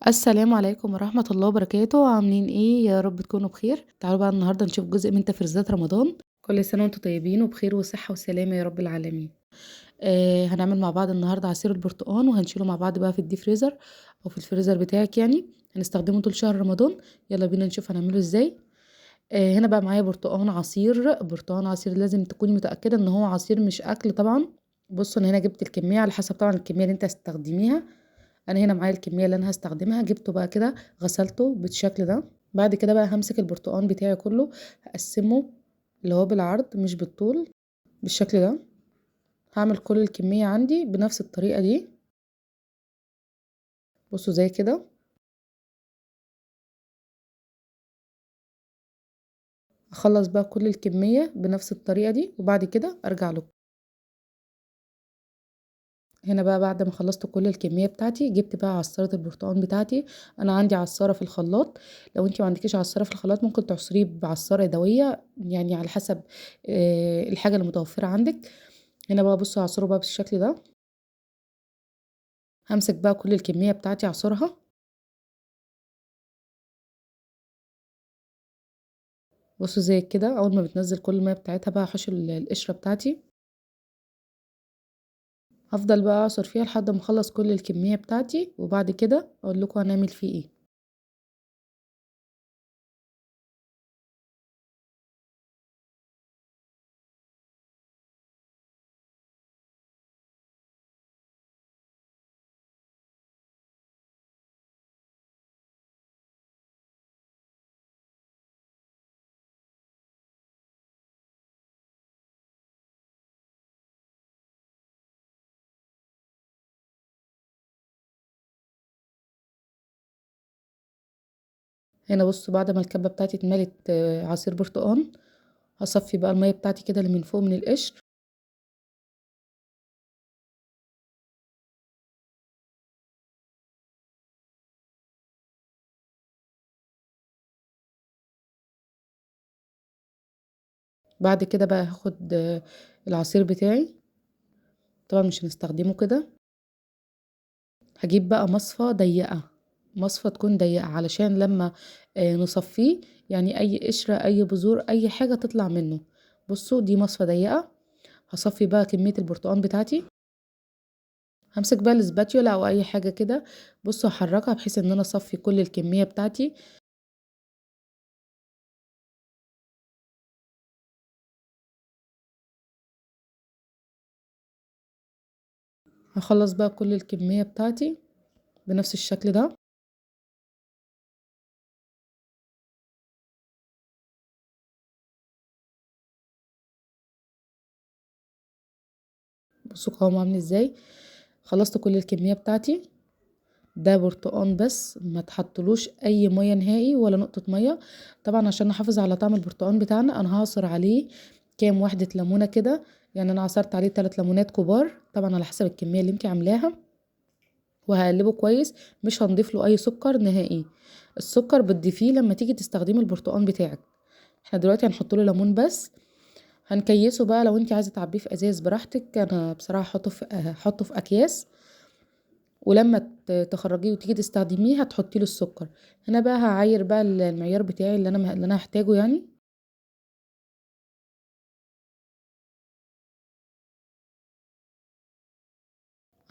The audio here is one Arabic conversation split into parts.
السلام عليكم ورحمة الله وبركاته، عاملين إيه؟ يا رب تكونوا بخير. تعالوا بقى النهارده نشوف جزء من تفريزات رمضان. كل سنة وأنتم طيبين وبخير وصحة وسلامة يا رب العالمين. هنعمل مع بعض النهارده عصير البرتقال وهنشيله مع بعض بقى في الديب فريزر أو في الفريزر بتاعك يعني، هنستخدمه طول شهر رمضان. يلا بينا نشوف هنعمله إزاي. هنا بقى معايا برتقال عصير، برتقال عصير لازم تكوني متأكدة إن هو عصير مش أكل طبعًا. بصوا أنا هنا جبت الكمية على حسب طبعًا الكمية اللي أنتِ هتستخدميها. انا هنا معايا الكميه اللي انا هستخدمها، جبته بقى كده غسلته بالشكل ده. بعد كده بقى همسك البرتقال بتاعي كله، هقسمه اللي هو بالعرض مش بالطول بالشكل ده. هعمل كل الكميه عندي بنفس الطريقه دي. بصوا زي كده. اخلص بقى كل الكميه بنفس الطريقه دي وبعد كده ارجع لكم. هنا بقى بعد ما خلصت كل الكميه بتاعتي جبت بقى عصاره البرتقال بتاعتي. انا عندي عصاره في الخلاط. لو انتي ما عندكيش عصاره في الخلاط ممكن تعصريه بعصاره يدويه، يعني على حسب الحاجه المتوفره عندك. هنا بقى بصوا هعصره بقى بالشكل ده. همسك بقى كل الكميه بتاعتي اعصرها. بصوا زي كده، اول ما بتنزل كل الميه بتاعتها بقى هحش القشره بتاعتي. هفضل بقى اعصر فيها لحد ما اخلص كل الكميه بتاعتي وبعد كده اقول لكم هنعمل فيه ايه. هنا بصوا بعد ما الكبه بتاعتي اتملت عصير برتقال، هصفي بقى الميه بتاعتي كده اللي من فوق من القشر. بعد كده بقى هاخد العصير بتاعي، طبعا مش هنستخدمه كده. هجيب بقى مصفى ضيقة، مصفى تكون ضيقة علشان لما نصفيه يعني اي قشرة اي بذور اي حاجة تطلع منه. بصوا دي مصفى ضيقة. هصفي بقى كمية البرتقال بتاعتي. همسك بقى الاسباتيولا او اي حاجة كده. بصوا هحركها بحيث ان انا اصفي كل الكمية بتاعتي. هخلص بقى كل الكمية بتاعتي بنفس الشكل ده. بصوا قوامه عامل ازاي. خلصت كل الكمية بتاعتي. ده برتقان بس ما تحطلوش اي ميه نهائي ولا نقطه ميه. طبعا عشان نحافظ على طعم البرتقان بتاعنا انا هعصر عليه كام وحده ليمونه كده. يعني انا عصرت عليه 3 ليمونات كبار طبعا على حسب الكميه اللي انت عاملاها. وهقلبه كويس. مش هنضيف له اي سكر نهائي. السكر بتضيفيه لما تيجي تستخدمي البرتقان بتاعك. احنا دلوقتي هنحط له ليمون بس. هنكيسه بقى لو انت عايزه تعبيه في ازاز براحتك، انا بصراحه احطه في اكياس. ولما تخرجيه وتيجي تستخدميه هتحطي له السكر. هنا بقى هعاير بقى المعيار بتاعي اللي انا هحتاجه يعني.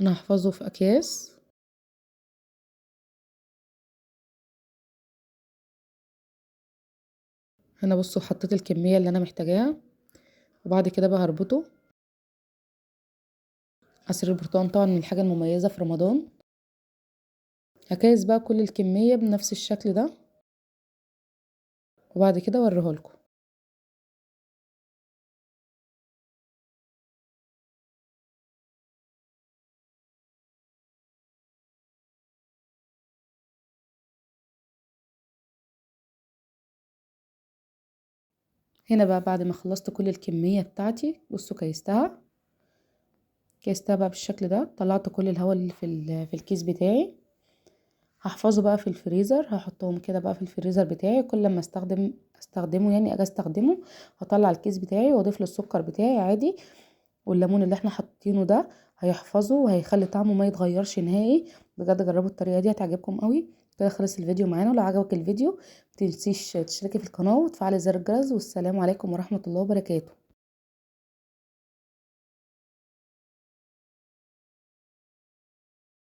انا هحفظه في اكياس. هنا بصوا حطيت الكميه اللي انا محتاجاها. وبعد كده بقى هربطه. عصير البرتقال طبعا من الحاجه المميزه في رمضان. هكيس بقى كل الكميه بنفس الشكل ده. وبعد كده اوريه لكم. هنا بقى بعد ما خلصت كل الكميه بتاعتي بصوا كيستها بقى بالشكل ده. طلعت كل الهواء اللي في الكيس بتاعي. هحفظه بقى في الفريزر. هحطهم كده بقى في الفريزر بتاعي كل لما استخدمه يعني اجي استخدمه. هطلع الكيس بتاعي واضيف له السكر بتاعي عادي. والليمون اللي احنا حاطينه ده هيحفظه وهيخلي طعمه ما يتغيرش نهائي. بجد جربوا الطريقه دي هتعجبكم قوي. كده خلص الفيديو معانا، ولو عجبك الفيديو متنسيش تشتركي في القناة وتفعلي زر الجرس، والسلام عليكم ورحمة الله وبركاته.